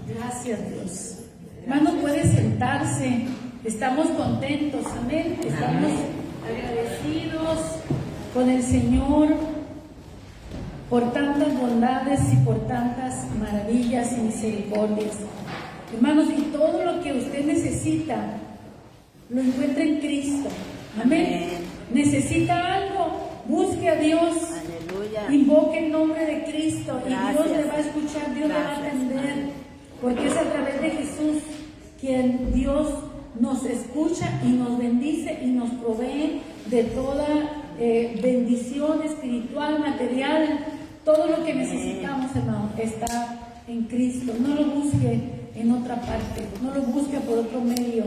Gracias, Dios. Hermano, puede sentarse. Estamos contentos, amén. Estamos agradecidos con el Señor por tantas bondades y por tantas maravillas y misericordias. Hermanos, y todo lo que usted necesita lo encuentra en Cristo. Amén. Necesita algo, busque a Dios. Aleluya. Invoque el nombre de Cristo y Gracias. Dios le va a escuchar, Dios le va a atender, porque es a través de Jesús quien Dios nos escucha y nos bendice y nos provee de toda bendición espiritual, material, todo lo que necesitamos, hermano, está en Cristo. No lo busque en otra parte, no lo busque por otro medio,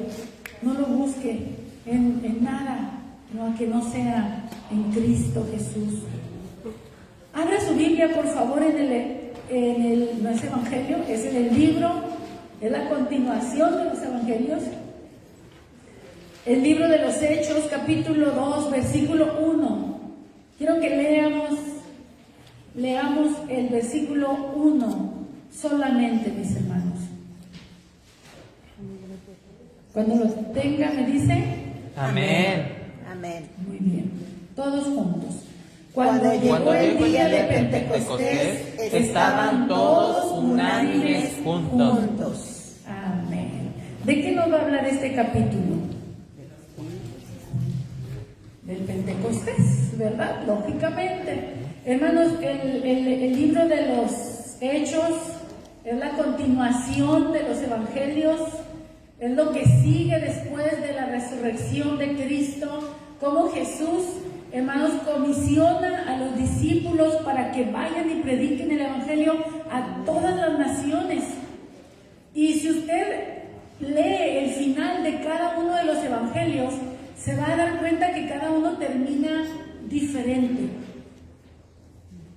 no lo busque en nada, no, que no sea en Cristo Jesús. Abra su Biblia, por favor, no es Evangelio, es en el libro, es la continuación de los Evangelios. El libro de los Hechos, capítulo 2, versículo 1. Quiero que leamos el versículo 1 solamente, mis hermanos. Cuando lo tenga, me dice. Amén. Amén. Muy bien. Todos juntos. Cuando llegó el día de Pentecostés, estaban todos unánimes juntos. Amén. ¿De qué nos va a hablar este capítulo? Del Pentecostés, ¿verdad? Lógicamente. Hermanos, el libro de los Hechos es la continuación de los Evangelios, es lo que sigue después de la resurrección de Cristo, como Jesús, hermanos, comisiona a los discípulos para que vayan y prediquen el Evangelio a todas las naciones. Y si usted lee el final de cada uno de los Evangelios, se va a dar cuenta que cada uno termina diferente.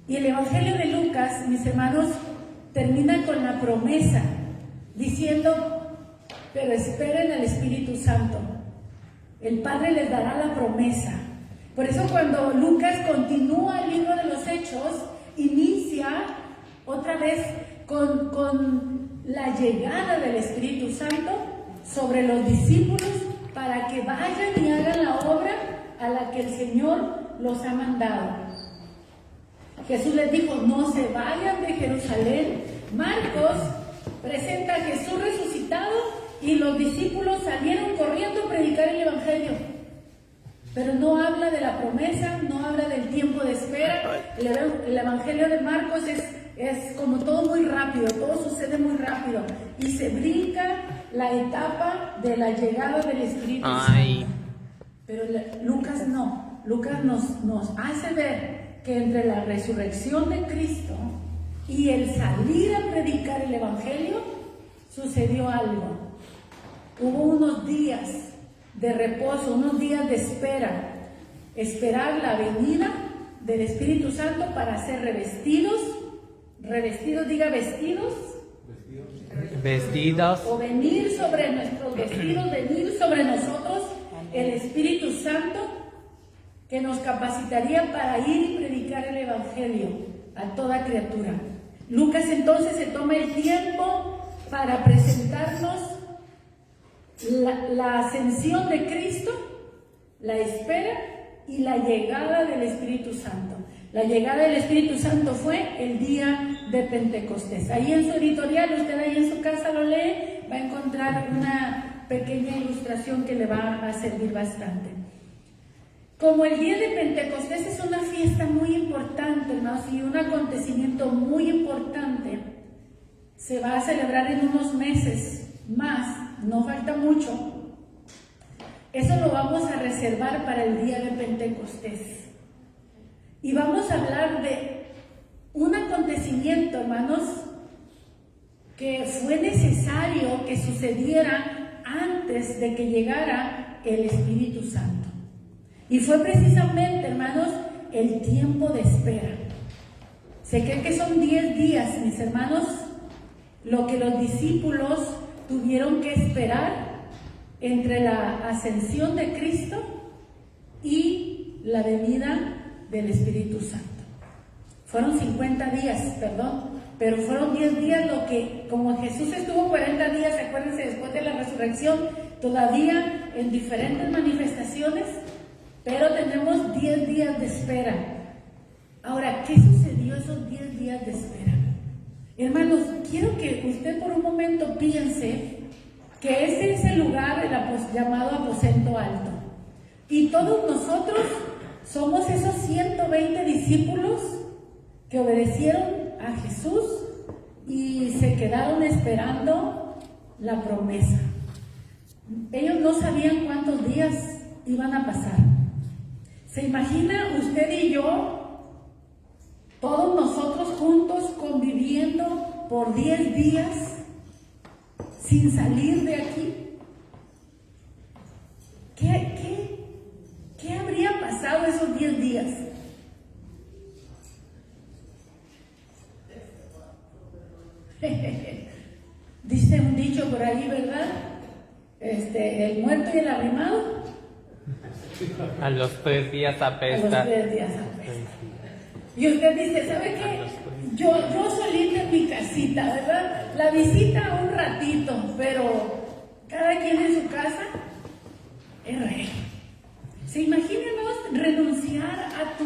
Y el Evangelio de Lucas, mis hermanos, termina con la promesa, diciendo: pero esperen al Espíritu Santo. El Padre les dará la promesa. Por eso cuando Lucas continúa el libro de los Hechos, inicia otra vez con la llegada del Espíritu Santo sobre los discípulos para que vayan y hagan la obra a la que el Señor los ha mandado. Jesús les dijo: no se vayan de Jerusalén. Marcos presenta a Jesús resucitado y los discípulos salieron corriendo a predicar el Evangelio. Pero no habla de la promesa, no habla del tiempo de espera. El Evangelio de Marcos es como todo muy rápido, todo sucede muy rápido. Y se brinca la etapa de la llegada del Espíritu Santo. Pero Lucas no. Lucas nos hace ver que entre la resurrección de Cristo y el salir a predicar el Evangelio, sucedió algo. Hubo unos días de reposo, unos días de espera, esperar la venida del Espíritu Santo para ser revestidos, diga vestidos, o venir sobre nuestros vestidos, venir sobre nosotros el Espíritu Santo que nos capacitaría para ir y predicar el Evangelio a toda criatura. Lucas entonces se toma el tiempo para presentarnos la ascensión de Cristo, la espera y la llegada del Espíritu Santo. La llegada del Espíritu Santo fue el día de Pentecostés. Ahí en su editorial, usted ahí en su casa lo lee, va a encontrar una pequeña ilustración que le va a servir bastante. Como el día de Pentecostés es una fiesta muy importante, hermanos, y un acontecimiento muy importante, se va a celebrar en unos meses más, no falta mucho. Eso lo vamos a reservar para el día de Pentecostés. Y vamos a hablar de un acontecimiento, hermanos, que fue necesario que sucediera antes de que llegara el Espíritu Santo. Y fue precisamente, hermanos, el tiempo de espera. Se cree que son 10 días, mis hermanos, lo que los discípulos tuvieron que esperar entre la ascensión de Cristo y la venida del Espíritu Santo. Fueron 50 días, pero fueron 10 días lo que, como Jesús estuvo 40 días, acuérdense, después de la resurrección, todavía en diferentes manifestaciones, pero tenemos 10 días de espera. Ahora, ¿qué sucedió esos 10 días de espera? Hermanos, quiero que usted por un momento piense que ese es el lugar llamado aposento alto. Y todos nosotros somos esos 120 discípulos que obedecieron a Jesús y se quedaron esperando la promesa. Ellos no sabían cuántos días iban a pasar. ¿Se imagina usted y yo, todos nosotros juntos conviviendo por 10 días sin salir de aquí? ¿Qué habría pasado esos 10 días? Dice un dicho por ahí, ¿verdad? El muerto y el arrimado. A los 3 días apesta. A los 3 días apesta. Y usted dice, ¿sabe qué? Yo solita en mi casita, ¿verdad? La visita un ratito, pero cada quien en su casa es rey. ¿Se imagínenos renunciar a tu,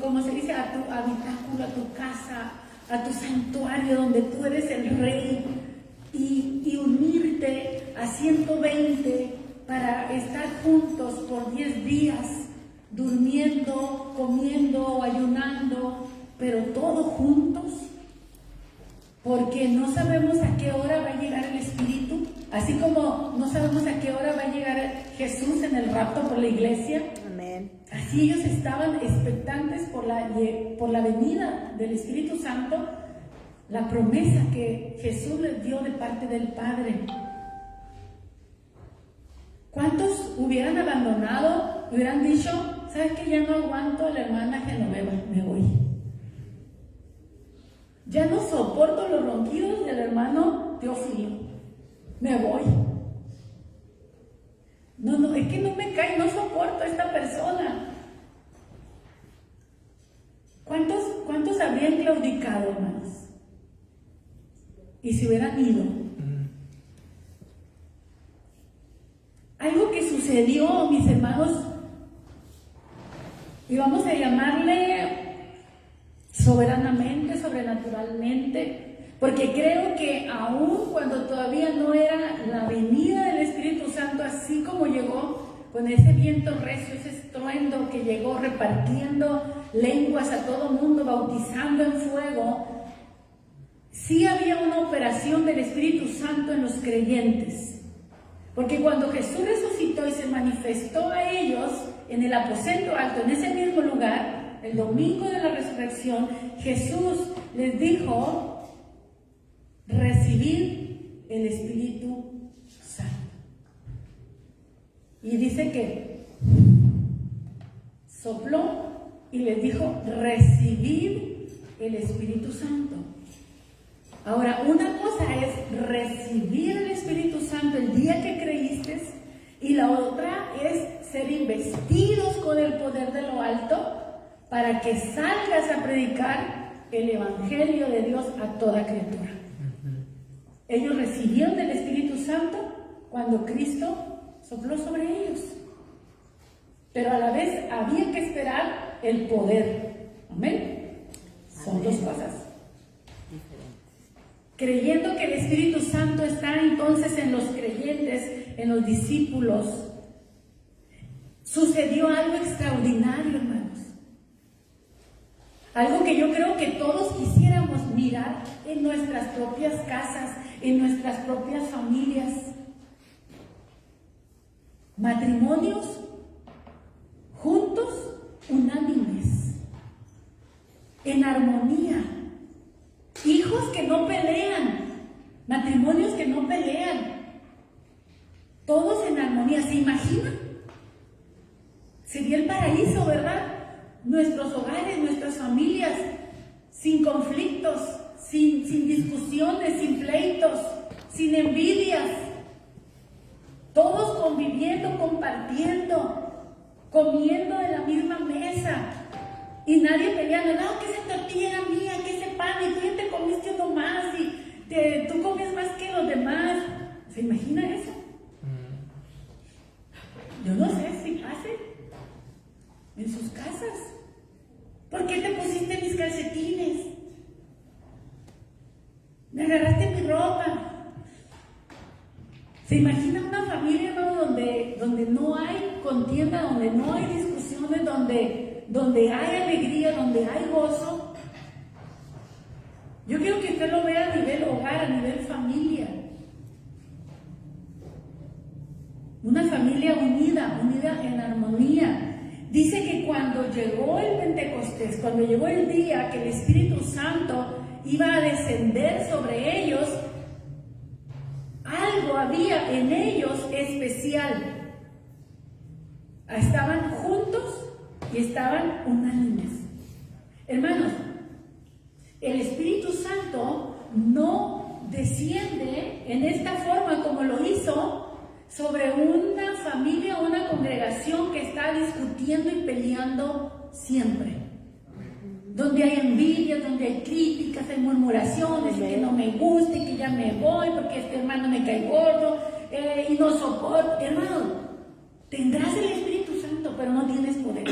como se dice, a tu habitáculo, a tu casa, a tu santuario donde tú eres el rey y unirte a 120 para estar juntos por 10 días, durmiendo, comiendo, ayunando, pero todos juntos? Porque no sabemos a qué hora va a llegar el Espíritu, así como no sabemos a qué hora va a llegar Jesús en el rapto por la iglesia. Amén. Así ellos estaban expectantes por la venida del Espíritu Santo, la promesa que Jesús les dio de parte del Padre. ¿Cuántos hubieran abandonado, hubieran dicho, ¿sabes qué? Ya no aguanto a la hermana Genoveva, me voy. Ya no soporto los ronquidos del hermano Teófilo, me voy. No, es que no me cae, no soporto a esta persona. ¿Cuántos habrían claudicado, hermanos? Y se hubieran ido. Algo que sucedió, mis hermanos, y vamos a llamarle soberanamente, sobrenaturalmente, porque creo que aún cuando todavía no era la venida del Espíritu Santo, así como llegó con ese viento recio, ese estruendo que llegó repartiendo lenguas a todo mundo, bautizando en fuego, sí había una operación del Espíritu Santo en los creyentes. Porque cuando Jesús resucitó y se manifestó a ellos en el aposento alto, en ese mismo lugar, el domingo de la resurrección, Jesús les dijo: recibid el Espíritu Santo. Y dice que sopló y les dijo: recibid el Espíritu Santo. Ahora, una cosa es recibir el Espíritu Santo el día que creíste, y la otra es ser investidos con el poder de lo alto para que salgas a predicar el Evangelio de Dios a toda criatura. Ellos recibieron el Espíritu Santo cuando Cristo sopló sobre ellos, pero a la vez había que esperar el poder. Amén. Son dos cosas. Creyendo que el Espíritu Santo está entonces en los creyentes, en los discípulos, sucedió algo extraordinario, hermanos. Algo que yo creo que todos quisiéramos mirar en nuestras propias casas, en nuestras propias familias. Matrimonios juntos, unánimes, en armonía. Hijos que no pelean, matrimonios que no pelean, todos en armonía. ¿Se imaginan? Sería el paraíso, ¿verdad? Nuestros hogares, nuestras familias, sin conflictos, sin discusiones, sin pleitos, sin envidias, todos conviviendo, compartiendo, comiendo de la misma mesa y nadie peleando. No, que esa tortilla era mía, que ese pan y tú ya te comiste uno más y tú comes más que los demás. ¿Se imagina eso? Yo no sé si pase en sus casas. ¿Por qué te pusiste mis calcetines? Me agarraste mi ropa. ¿Se imagina una familia, hermano, donde no hay contienda, donde no hay discusiones, donde hay alegría, donde hay gozo? Yo quiero que usted lo vea a nivel hogar, a nivel familia. Una familia unida en armonía. Dice que cuando llegó el Pentecostés, cuando llegó el día que el Espíritu Santo iba a descender sobre ellos, algo había en ellos especial. Estaban juntos y estaban unánimes. Hermanos, el Espíritu Santo no desciende en esta forma como lo hizo sobre una familia o una congregación que está discutiendo y peleando siempre. Donde hay envidia, donde hay críticas, hay murmuraciones, y que no me gusta, y que ya me voy porque este hermano me cae gordo y no soporto. Hermano, tendrás el Espíritu Santo, pero no tienes poder.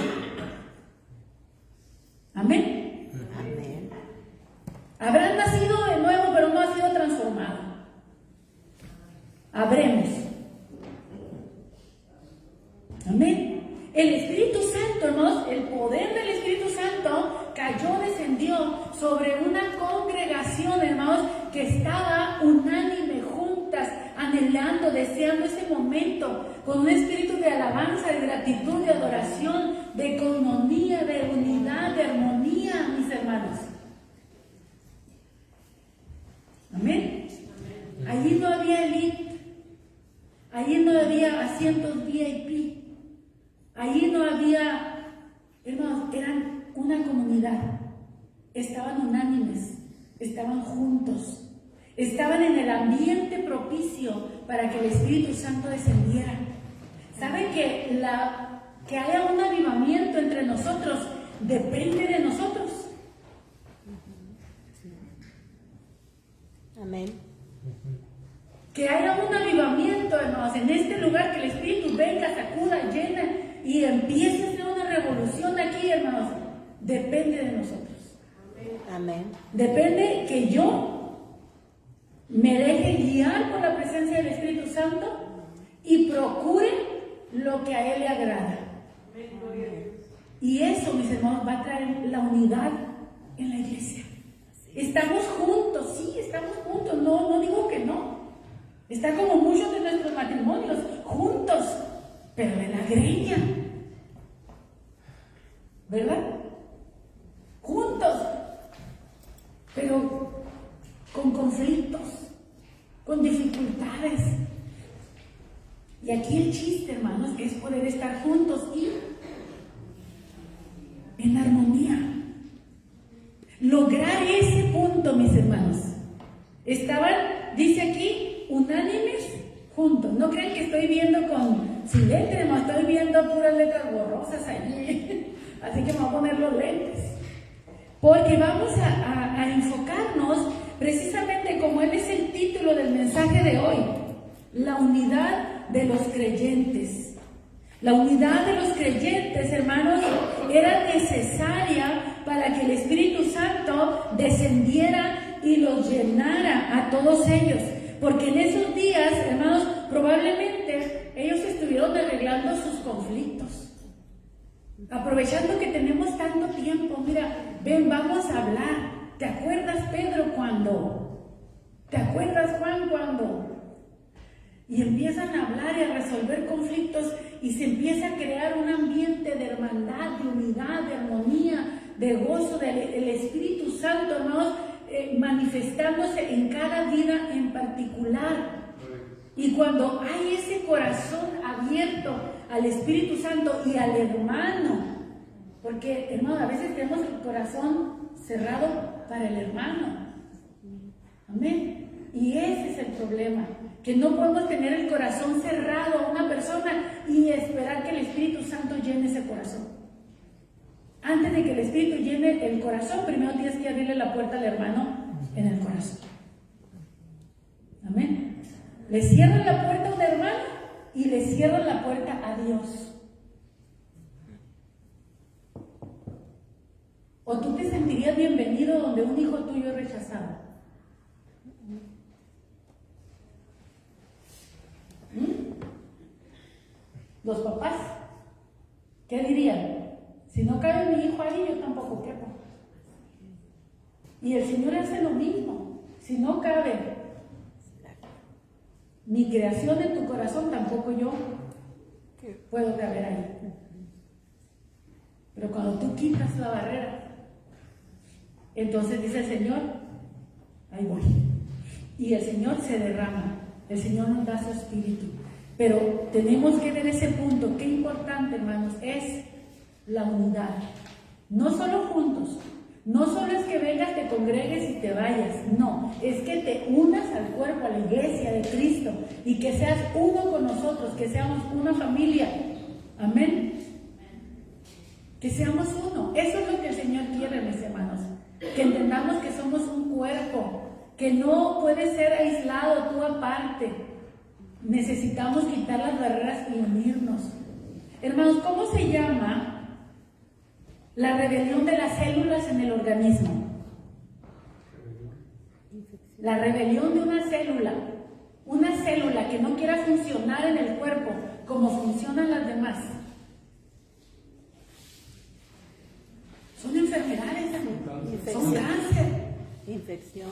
Amén. Amén. Habrás nacido de nuevo, pero no has sido transformado. Habremos. Amén. El Espíritu Santo, hermanos, el poder del Espíritu Santo descendió sobre una congregación, hermanos, que estaba unánime, juntas, anhelando, deseando ese momento, con un espíritu de alabanza, de gratitud, de adoración, de coinonía, de unidad, de armonía, mis hermanos. Amén. Allí no había elite, allí no había asientos VIP. Allí no había, hermanos, eran una comunidad, estaban unánimes, estaban juntos, estaban en el ambiente propicio para que el Espíritu Santo descendiera. ¿Saben que haya un avivamiento entre nosotros depende de nosotros? Amén. Que haya un avivamiento, hermanos, en este lugar, que el Espíritu venga, sacuda, llena y empiece a hacer una revolución aquí, hermanos, depende de nosotros. Amén. Depende que yo me deje guiar por la presencia del Espíritu Santo y procure lo que a Él le agrada. Y eso, mis hermanos, va a traer la unidad en la iglesia. Estamos juntos, sí, estamos juntos, no digo que no. Está como muchos de nuestros matrimonios, juntos, pero en la greña, ¿verdad? Juntos, pero con conflictos, con dificultades. Y aquí el chiste, hermanos, es poder estar juntos y en armonía. Lograr ese punto, mis hermanos. Estaban, dice aquí, unánimes juntos. No crean que estoy viendo con silente, no estoy viendo puras letras borrosas allí. Así que me voy a poner los lentes. Porque vamos a enfocarnos precisamente como es el título del mensaje de hoy. La unidad de los creyentes. La unidad de los creyentes, hermanos, era necesaria para que el Espíritu Santo descendiera y los llenara a todos ellos. Porque en esos días, hermanos, probablemente ellos estuvieron arreglando sus conflictos. Aprovechando que tenemos tanto tiempo, mira, ven, vamos a hablar. ¿Te acuerdas, Pedro, cuando? ¿Te acuerdas, Juan, cuando? Y empiezan a hablar y a resolver conflictos y se empieza a crear un ambiente de hermandad, de unidad, de armonía, de gozo del Espíritu Santo, hermanos, manifestándose en cada vida en particular. Y cuando hay ese corazón abierto al Espíritu Santo y al hermano, porque, hermano, a veces tenemos el corazón cerrado para el hermano. Amén. Y ese es el problema, que no podemos tener el corazón cerrado a una persona y esperar que el Espíritu Santo llene ese corazón. Antes de que el Espíritu llene el corazón, primero tienes que abrirle la puerta al hermano en el corazón. Amén. Le cierran la puerta a un hermano y le cierran la puerta a Dios. ¿O tú te sentirías bienvenido donde un hijo tuyo es rechazado? Los papás, ¿qué dirían? Si no cabe mi hijo ahí, yo tampoco quepo. Y el Señor hace lo mismo. Si no cabe mi creación en tu corazón, tampoco yo puedo caber ahí. Pero cuando tú quitas la barrera, entonces dice el Señor, ahí voy. Y el Señor se derrama, el Señor nos da su espíritu. Pero tenemos que ver ese punto. Qué importante, hermanos, es la unidad. No solo juntos, no solo es que vengas, te congregues y te vayas, no, es que te unas al cuerpo, a la iglesia de Cristo y que seas uno con nosotros, que seamos una familia. Amén. Que seamos uno. Eso es lo que el Señor quiere, mis hermanos. Que entendamos que somos un cuerpo, que no puede ser aislado tú aparte. Necesitamos quitar las barreras y unirnos. Hermanos, ¿cómo se llama la rebelión de las células en el organismo? La rebelión de una célula que no quiera funcionar en el cuerpo como funcionan las demás. Son enfermedades, son cáncer. Infección.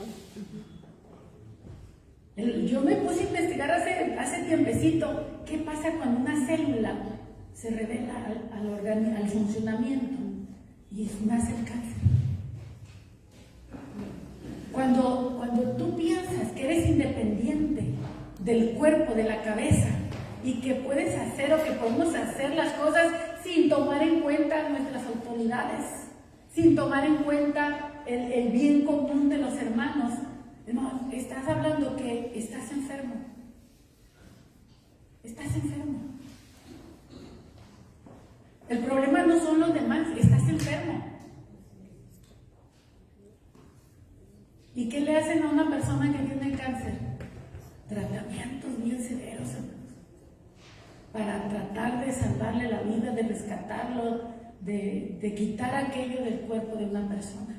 Yo me puse a investigar hace tiempecito qué pasa cuando una célula se revela al funcionamiento y nace el cáncer. Cuando tú piensas que eres independiente del cuerpo, de la cabeza, y que puedes hacer o que podemos hacer las cosas sin tomar en cuenta nuestras autoridades, sin tomar en cuenta el bien común de los hermanos, no, estás hablando que estás enfermo. Estás enfermo. El problema no son los demás, estás enfermo. ¿Y qué le hacen a una persona que tiene cáncer? Tratamientos bien severos, hermanos, para tratar de salvarle la vida, de rescatarlo, de quitar aquello del cuerpo de una persona.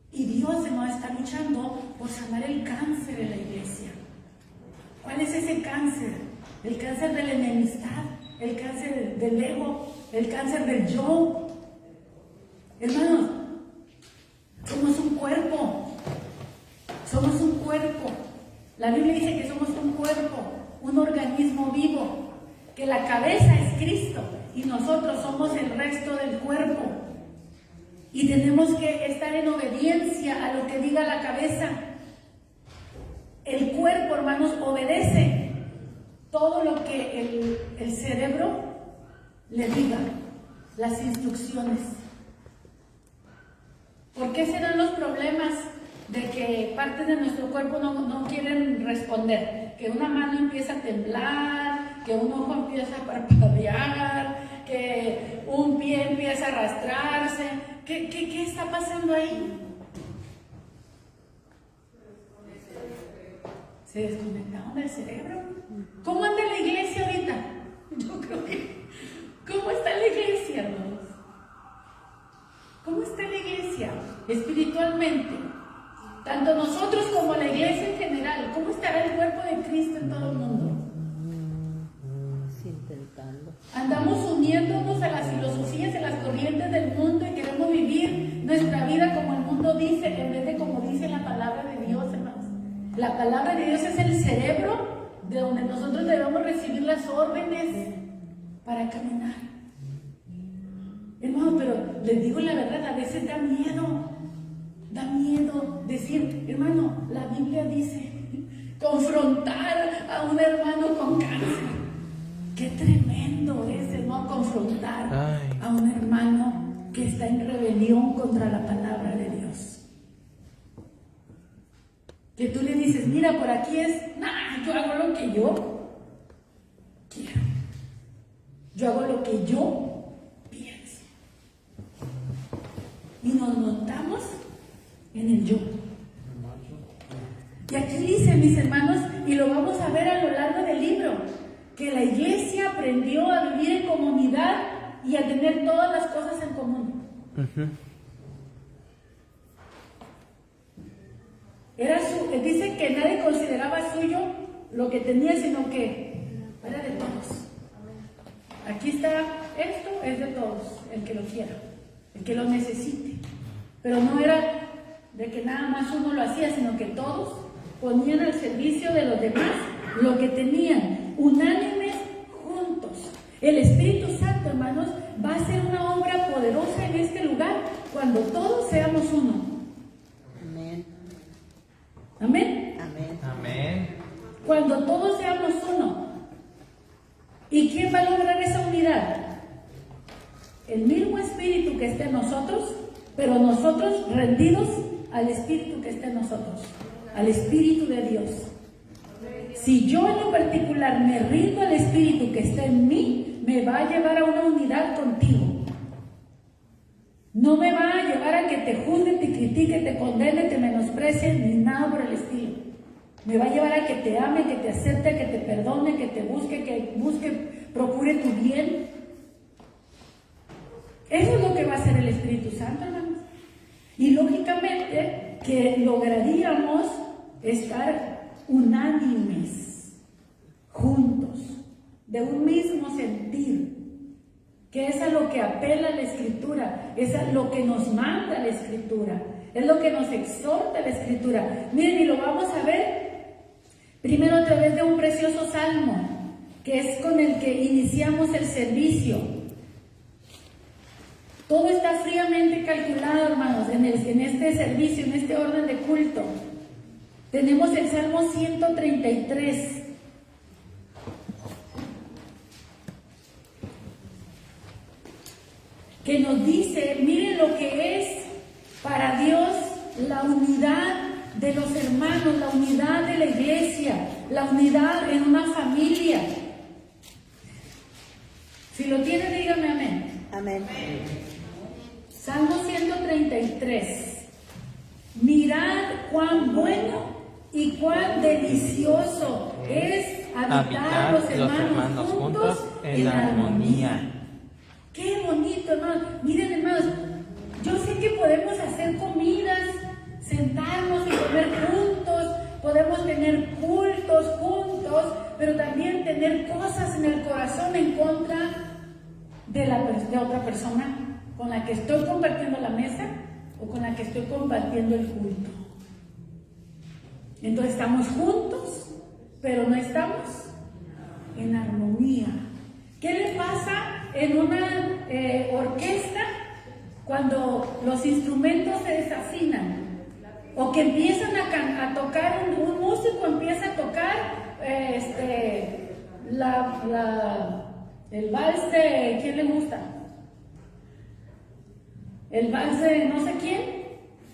Y Dios, hermano, está luchando por sanar el cáncer en la iglesia. ¿Cuál es ese cáncer? El cáncer de la enemistad, el cáncer del ego, el cáncer del yo. Hermanos, somos un cuerpo. Somos un cuerpo. La Biblia dice que somos un cuerpo, un organismo vivo, que la cabeza es Cristo y nosotros somos el resto del cuerpo. Y tenemos que estar en obediencia a lo que diga la cabeza. El cuerpo, hermanos, obedece todo lo que el cerebro le diga, las instrucciones. ¿Por qué serán los problemas de que partes de nuestro cuerpo no quieren responder? Que una mano empieza a temblar, que un ojo empieza a parpadear, que un pie empieza a arrastrarse. ¿Qué está pasando ahí? ¿Se desconectaron del cerebro? ¿Cómo anda la iglesia ahorita? Yo creo que... ¿Cómo está la iglesia, hermanos? ¿Cómo está la iglesia espiritualmente? Tanto nosotros como la iglesia en general. ¿Cómo estará el cuerpo de Cristo en todo el mundo? Intentando. Andamos uniéndonos a las filosofías, a las corrientes del mundo y queremos vivir nuestra vida como el mundo dice, en vez de como dice la palabra de Dios, hermanos. La palabra de Dios es el cerebro de donde nosotros debemos recibir las órdenes para caminar. Hermano, pero les digo la verdad, a veces da miedo decir, hermano, la Biblia dice, confrontar a un hermano con cáncer. Qué tremendo es, hermano, confrontar a un hermano que está en rebelión contra la palabra de Dios. Que tú le dices, mira, por aquí es, yo hago lo que yo quiero. Yo hago lo que yo pienso. y nos montamos en el yo. Y aquí dice, mis hermanos, y lo vamos a ver a lo largo del libro, que la iglesia aprendió a vivir en comunidad y a tener todas las cosas en común. Dice que nadie consideraba suyo lo que tenía, sino que era de todos. Aquí está, esto es de todos, el que lo quiera, el que lo necesite. Pero no era de que nada más uno lo hacía, sino que todos ponían al servicio de los demás lo que tenían, unánimes, juntos. El Espíritu Santo, hermanos, va a hacer una obra poderosa en este lugar cuando todos seamos uno. Amén. Amén. Amén. Amén. Cuando todos seamos uno. ¿Y quién va a lograr esa unidad? El mismo Espíritu que esté en nosotros, pero nosotros rendidos al Espíritu que esté en nosotros, al Espíritu de Dios. Si yo en lo particular me rindo al Espíritu que está en mí, me va a llevar a una unidad contigo. No me va a llevar a que te juzgue, te critique, te condene, te menosprecie, ni nada por el estilo. Me va a llevar a que te ame, que te acepte, que te perdone, que te busque, procure tu bien. Eso es lo que va a hacer el Espíritu Santo, hermanos. Y lógicamente que lograríamos estar unánimes, juntos, de un mismo sentir, que es a lo que apela la Escritura, es a lo que nos manda la Escritura, es lo que nos exhorta la Escritura. Miren, y lo vamos a ver primero a través de un precioso salmo, que es con el que iniciamos el servicio. Todo está fríamente calculado, hermanos, en este servicio, en este orden de culto. Tenemos el Salmo 133. Que nos dice, miren lo que es para Dios la unidad de los hermanos, la unidad de la iglesia, la unidad en una familia. Si lo tiene, dígame amén. Amén. Salmo 133. Mirad cuán bueno y cuán delicioso es habitar los hermanos juntos en armonía. Qué bonito, hermanos. Miren, hermanos, yo sé que podemos hacer comidas, sentarnos y comer juntos, podemos tener cultos juntos, pero también tener cosas en el corazón en contra de otra persona con la que estoy compartiendo la mesa o con la que estoy compartiendo el culto. Entonces estamos juntos, pero no estamos en armonía. ¿Qué le pasa en una orquesta cuando los instrumentos se desafinan? O que empiezan a tocar, un músico empieza a tocar el vals de, ¿quién le gusta? El vals de no sé quién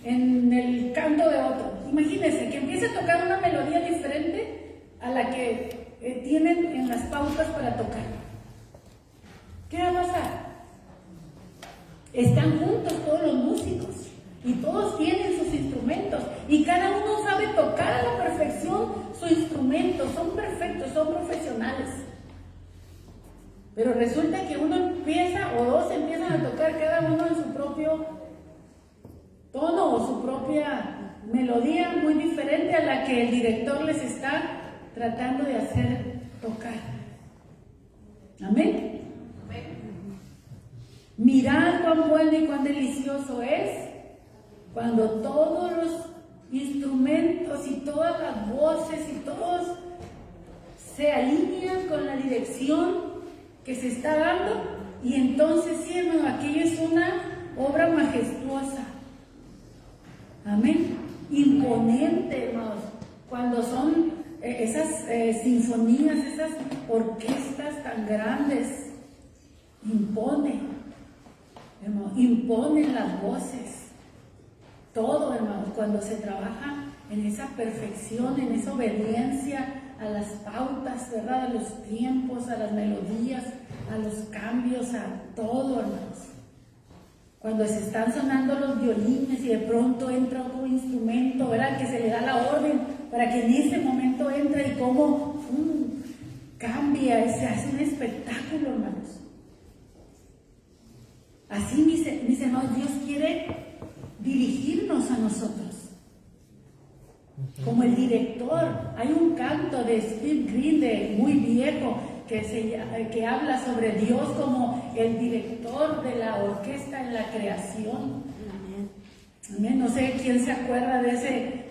en el canto de otro. Imagínense que empiece a tocar una melodía diferente a la que tienen en las pautas para tocar. ¿Qué va a pasar? Están juntos todos los músicos y todos tienen sus instrumentos y cada uno sabe tocar a la perfección su instrumento, son perfectos, son profesionales. Pero resulta que uno empieza o dos empiezan a tocar cada uno en su propio tono o su propia melodía muy diferente a la que el director les está tratando de hacer tocar. Amén. Mirad cuán bueno y cuán delicioso es cuando todos los instrumentos y todas las voces y todos se alinean con la dirección que se está dando, y entonces sí, hermano, aquello es una obra majestuosa. Amén. Imponente, hermanos, cuando son esas sinfonías, esas orquestas tan grandes, imponen, hermano, imponen las voces, todo, hermanos, cuando se trabaja en esa perfección, en esa obediencia a las pautas, ¿verdad? A los tiempos, a las melodías, a los cambios, a todo, hermanos. Cuando se están sonando los violines y de pronto entra otro instrumento, ¿verdad? Que se le da la orden para que en ese momento entre y cómo cambia, se hace un espectáculo, hermanos. Así, mis hermanos, Dios quiere dirigirnos a nosotros. Como el director, hay un canto de Steve Green, muy viejo, que habla sobre Dios como el director de la orquesta en la creación. Amén. No sé quién se acuerda de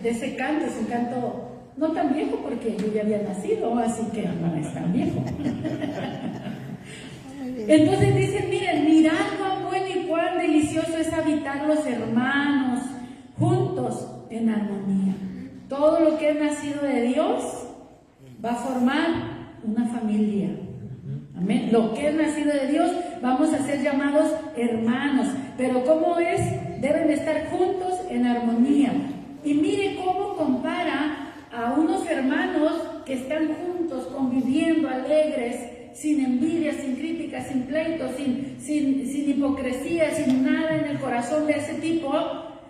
ese canto. Es un canto no tan viejo porque yo ya había nacido, así que no es tan viejo. Entonces dicen, miren, mirad cuán bueno y cuán delicioso es habitar los hermanos juntos en armonía. Todo lo que es nacido de Dios va a formar una familia. Amén. Lo que es nacido de Dios, vamos a ser llamados hermanos. Pero ¿cómo es? Deben de estar juntos en armonía. Y mire cómo compara a unos hermanos que están juntos, conviviendo, alegres, sin envidia, sin crítica, sin pleito, sin hipocresía, sin nada en el corazón de ese tipo.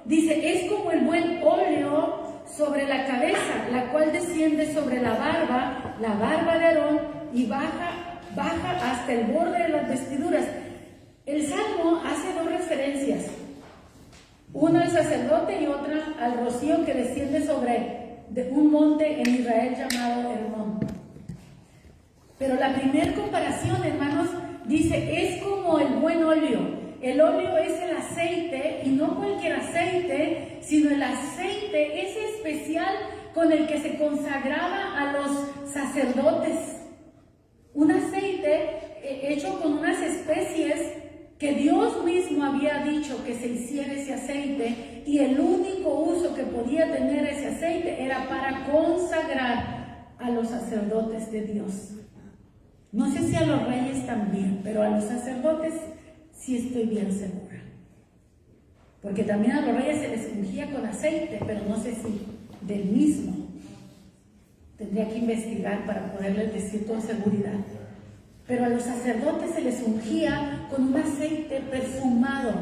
Dice, es como el buen óleo sobre la cabeza, la cual desciende sobre la barba de Aarón, y baja hasta el borde de las vestiduras. El Salmo hace dos referencias, una al sacerdote y otra al rocío que desciende sobre un monte en Israel llamado Hermón. Pero la primera comparación, hermanos, dice, es como el buen óleo. El óleo es el aceite, y no cualquier aceite, sino el aceite ese especial con el que se consagraba a los sacerdotes. Un aceite hecho con unas especies que Dios mismo había dicho que se hiciera ese aceite, y el único uso que podía tener ese aceite era para consagrar a los sacerdotes de Dios. No sé si a los reyes también, pero a los sacerdotes sí estoy bien segura. Porque también a los reyes se les ungía con aceite, pero no sé si del mismo. Tendría que investigar para poderles decir con seguridad. Pero a los sacerdotes se les ungía con un aceite perfumado,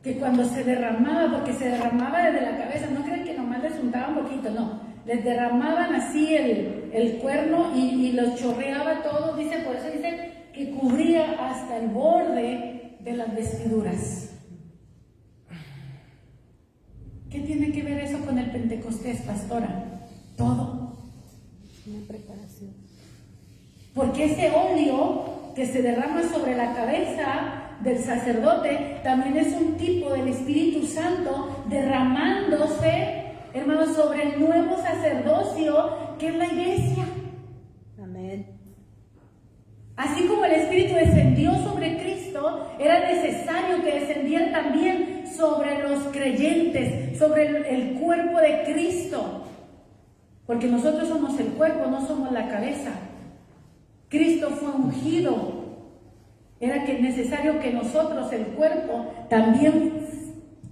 que cuando se derramaba, porque se derramaba desde la cabeza, no crean que nomás les untaba un poquito, no. Les derramaban así el cuerno y los chorreaba todo, dice, por eso dice que cubría hasta el borde de las vestiduras. ¿Qué tiene que ver eso con el Pentecostés, pastora? Todo. Una preparación. Porque ese óleo que se derrama sobre la cabeza del sacerdote también es un tipo del Espíritu Santo derramándose, hermanos, sobre el nuevo sacerdocio que es la iglesia. Amén. Así como el Espíritu descendió sobre Cristo, era necesario que descendiera también sobre los creyentes, sobre el cuerpo de Cristo. Porque nosotros somos el cuerpo, no somos la cabeza. Cristo fue ungido. Era que necesario que nosotros, el cuerpo, también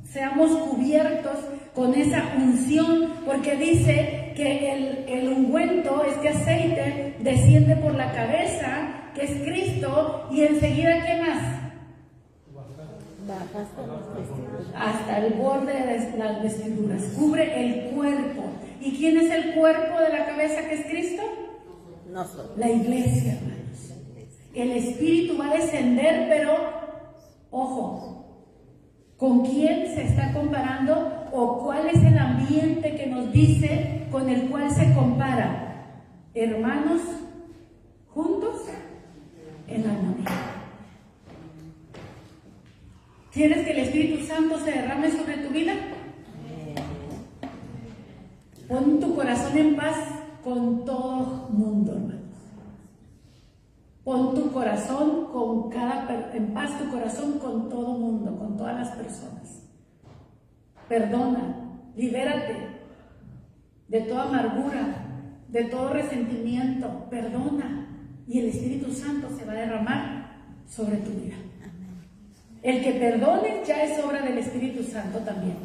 seamos cubiertos con esa unción, porque dice que el ungüento, este aceite, desciende por la cabeza, que es Cristo, y enseguida, ¿qué más? Baja hasta las vestiduras. Hasta el borde de las vestiduras. Cubre el cuerpo. ¿Y quién es el cuerpo de la cabeza, que es Cristo? Nosotros. La iglesia, hermanos. El Espíritu va a descender, pero, ojo, ¿con quién se está comparando o cuál es el ambiente que nos dice con el cual se compara? Hermanos juntos en armonía. ¿Quieres que el Espíritu Santo se derrame sobre tu vida? Pon tu corazón en paz con todo mundo, hermanos. Pon tu corazón en paz tu corazón con todo mundo, con todas las personas. Perdona, libérate de toda amargura, de todo resentimiento. Perdona, y el Espíritu Santo se va a derramar sobre tu vida. El que perdone ya es obra del Espíritu Santo también.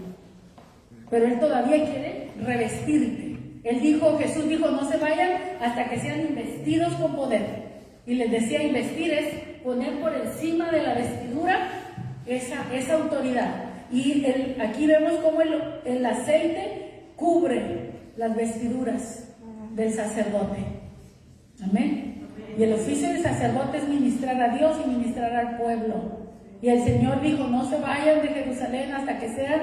Pero Él todavía quiere revestirte. Jesús dijo, no se vayan hasta que sean investidos con poder. Y les decía, investir es poner por encima de la vestidura esa autoridad. Y aquí vemos cómo el aceite cubre las vestiduras del sacerdote. Amén. Y el oficio del sacerdote es ministrar a Dios y ministrar al pueblo. Y el Señor dijo, no se vayan de Jerusalén hasta que sean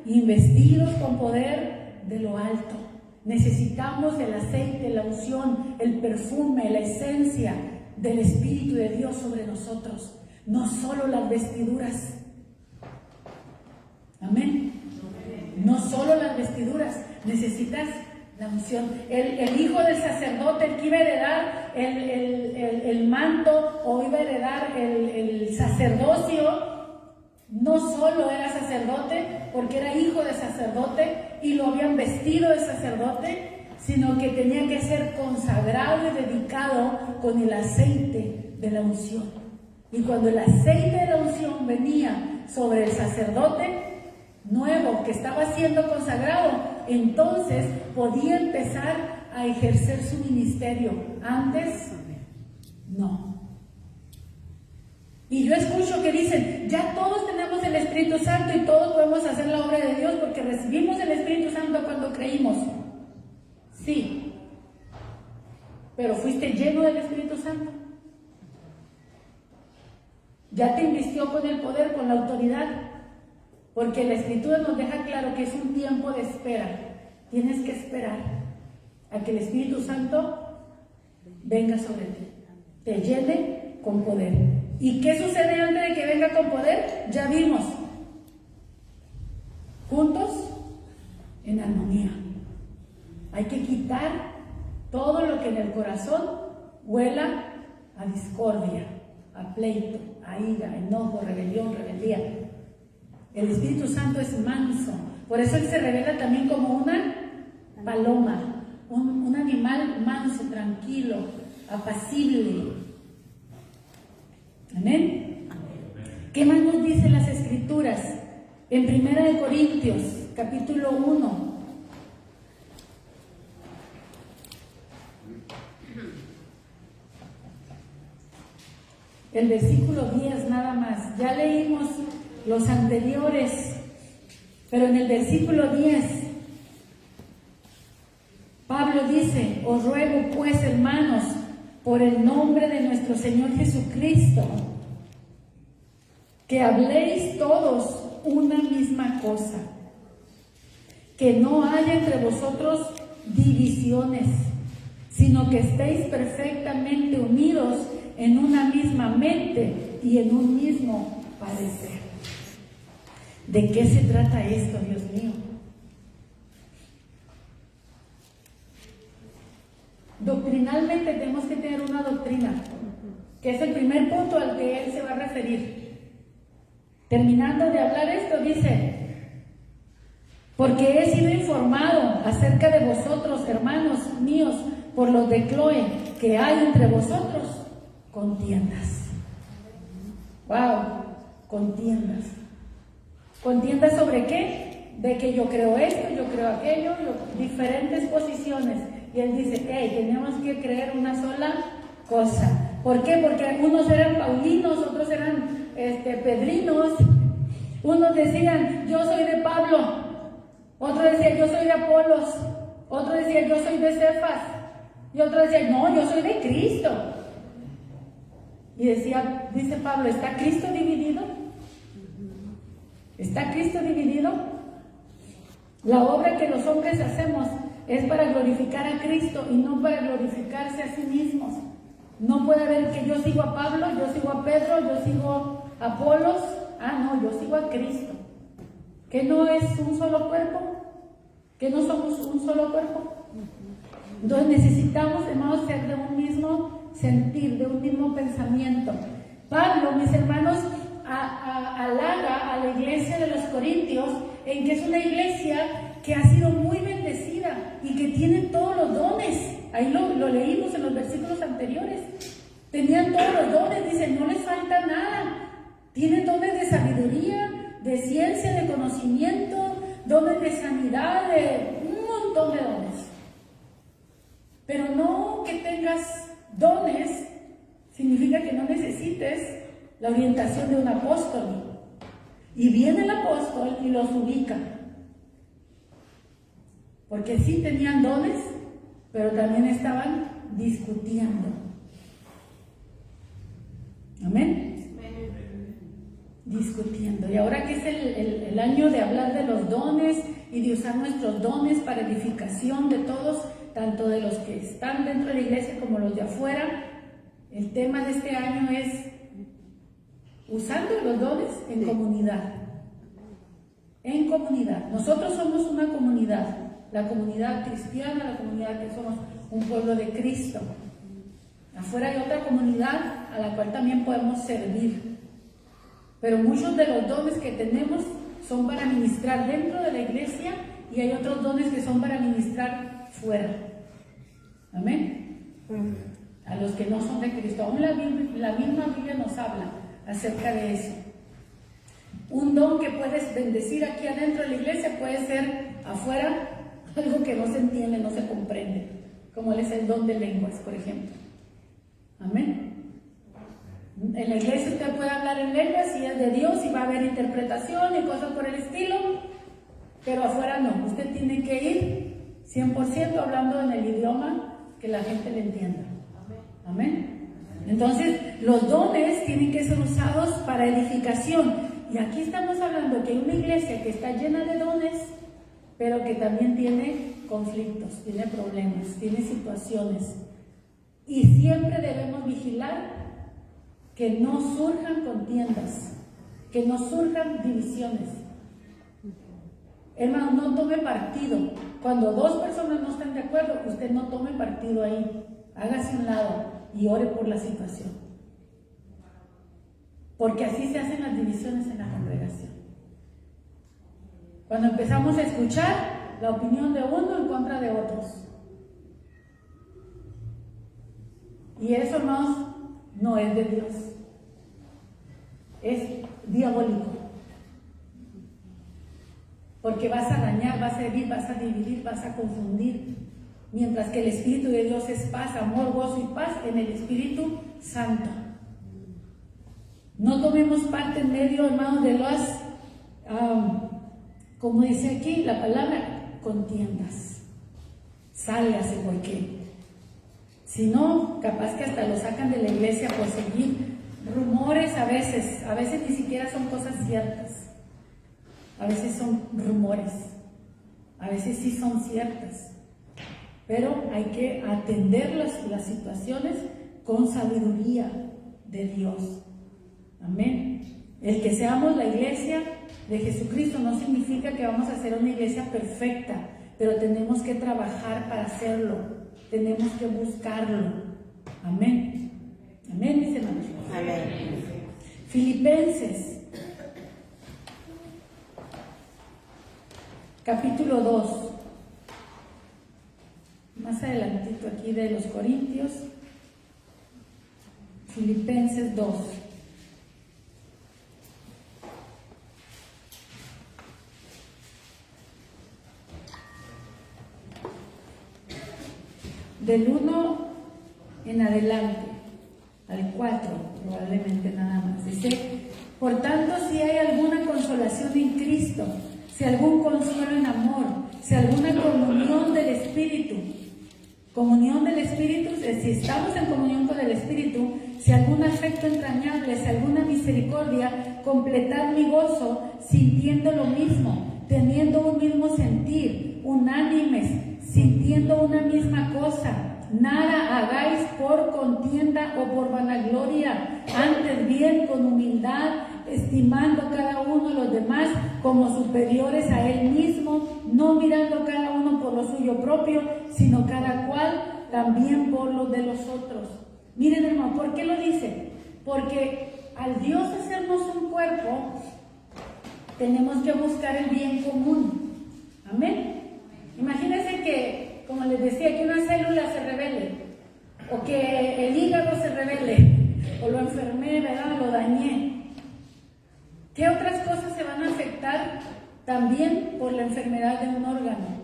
investidos con poder de lo alto. Necesitamos el aceite, la unción, el perfume, la esencia del Espíritu de Dios sobre nosotros, no solo las vestiduras. Amén. No solo las vestiduras, necesitas la unción. El hijo del sacerdote, el que iba a heredar el manto o iba a heredar el sacerdocio, no solo era sacerdote porque era hijo de sacerdote y lo habían vestido de sacerdote, sino que tenía que ser consagrado y dedicado con el aceite de la unción. Y cuando el aceite de la unción venía sobre el sacerdote nuevo que estaba siendo consagrado, entonces podía empezar a ejercer su ministerio. Antes, no. Y yo escucho que dicen, ya todos tenemos el Espíritu Santo y todos podemos hacer la obra de Dios porque recibimos el Espíritu Santo cuando creímos. Sí, pero fuiste lleno del Espíritu Santo. Ya te invistió con el poder, con la autoridad, porque la Escritura nos deja claro que es un tiempo de espera. Tienes que esperar a que el Espíritu Santo venga sobre ti, te llene con poder. ¿Y qué sucede antes de que venga con poder? Ya vimos. Juntos, en armonía. Hay que quitar todo lo que en el corazón huela a discordia, a pleito, a ira, enojo, rebelión, rebeldía. El Espíritu Santo es manso. Por eso Él se revela también como una paloma, un animal manso, tranquilo, apacible. Amén. ¿Qué más nos dicen las Escrituras? En 1 Corintios, capítulo 1. El versículo 10 nada más. Ya leímos los anteriores, pero en el versículo 10, Pablo dice, os ruego pues, hermanos, por el nombre de nuestro Señor Jesucristo, que habléis todos una misma cosa, que no haya entre vosotros divisiones, sino que estéis perfectamente unidos en una misma mente y en un mismo parecer. ¿De qué se trata esto, Dios mío? Doctrinalmente tenemos que tener una doctrina, que es el primer punto al que él se va a referir. Terminando de hablar esto, dice, porque he sido informado acerca de vosotros, hermanos míos, por los de Cloé, que hay entre vosotros contiendas. ¡Wow! Contiendas. ¿Contiendas sobre qué? De que yo creo esto, yo creo aquello, diferentes posiciones. Y él dice, tenemos que creer una sola cosa. ¿Por qué? Porque unos eran paulinos, otros eran pedrinos. Unos decían, yo soy de Pablo. Otro decía, yo soy de Apolos. Otro decía, yo soy de Cefas. Y otro decía, no, yo soy de Cristo. Y dice Pablo, ¿está Cristo dividido? ¿Está Cristo dividido? La obra que los hombres hacemos es para glorificar a Cristo y no para glorificarse a sí mismos. No puede haber que yo sigo a Pablo, yo sigo a Pedro, yo sigo a Apolos. No, yo sigo a Cristo. ¿Que no es un solo cuerpo? ¿Que no somos un solo cuerpo? Entonces necesitamos, hermanos, ser de un mismo sentir, de un mismo pensamiento. Pablo, mis hermanos, halaga a la iglesia de los Corintios en que es una iglesia que ha sido muy bendecida y que tiene todos los dones. Ahí lo leímos en los versículos anteriores. Tenían todos los dones, dice, no les falta nada. Tienen dones de sabiduría, de ciencia, de conocimiento, dones de sanidad, de un montón de dones. Pero no que tengas dones significa que no necesites la orientación de un apóstol. Y viene el apóstol y los ubica. Porque sí tenían dones, pero también estaban discutiendo. Amén. Discutiendo. Y ahora que es el año de hablar de los dones y de usar nuestros dones para edificación de todos, tanto de los que están dentro de la iglesia como los de afuera, el tema de este año es usando los dones en comunidad. En comunidad. Nosotros somos una comunidad, la comunidad cristiana, la comunidad que somos un pueblo de Cristo. Afuera hay otra comunidad a la cual también podemos servir. Pero muchos de los dones que tenemos son para ministrar dentro de la iglesia y hay otros dones que son para ministrar fuera. Amén. A los que no son de Cristo. Aún la misma Biblia nos habla acerca de eso. Un don que puedes bendecir aquí adentro de la iglesia puede ser afuera algo que no se entiende, no se comprende, como es el don de lenguas, por ejemplo. Amén. En la iglesia usted puede hablar en lenguas y es de Dios y va a haber interpretación y cosas por el estilo, pero afuera no. Usted tiene que ir 100% hablando en el idioma que la gente le entienda. Amén. Entonces, los dones tienen que ser usados para edificación. Y aquí estamos hablando que hay una iglesia que está llena de dones, pero que también tiene conflictos, tiene problemas, tiene situaciones. Y siempre debemos vigilar que no surjan contiendas, que no surjan divisiones. Hermano, no tome partido. Cuando dos personas no están de acuerdo, usted no tome partido ahí. Hágase a un lado y ore por la situación. Porque así se hacen las divisiones en la congregación. Cuando empezamos a escuchar la opinión de uno en contra de otros. Y eso, hermanos, no es de Dios. Es diabólico. Porque vas a dañar, vas a herir, vas a dividir, vas a confundir. Mientras que el Espíritu de Dios es paz, amor, gozo y paz en el Espíritu Santo. No tomemos parte en medio, hermanos, de las, como dice aquí la palabra, contiendas. Sálgase, porque si no, capaz que hasta lo sacan de la iglesia por seguir rumores a veces ni siquiera son cosas ciertas. A veces son rumores, a veces sí son ciertas. Pero hay que atender las situaciones con sabiduría de Dios. Amén. El que seamos la iglesia de Jesucristo no significa que vamos a ser una iglesia perfecta, pero tenemos que trabajar para hacerlo. Tenemos que buscarlo. Amén. Amén, mis hermanos. Amén. Filipenses, capítulo 2. Más adelantito aquí de los Corintios. Filipenses 2. Del 1 en adelante, al 4, probablemente nada más. Dice, por tanto, si hay alguna consolación en Cristo, si algún consuelo en amor, si alguna comunión del Espíritu, si estamos en comunión con el Espíritu, si algún afecto entrañable, si alguna misericordia, completad mi gozo, sintiendo lo mismo, teniendo un mismo sentir, unánimes, sintiendo una misma cosa. Nada hagáis por contienda o por vanagloria, antes bien con humildad, estimando cada uno a los demás como superiores a él mismo, no mirando cada uno por lo suyo propio, sino cada cual también por lo de los otros. Miren, hermano, ¿por qué lo dice? Porque al Dios hacernos un cuerpo, tenemos que buscar el bien común. Amén. Imagínense que, como les decía, que una célula se revele, o que el hígado se revele, o lo enfermé, ¿verdad? Lo dañé. ¿Qué otras cosas se van a afectar también por la enfermedad de un órgano?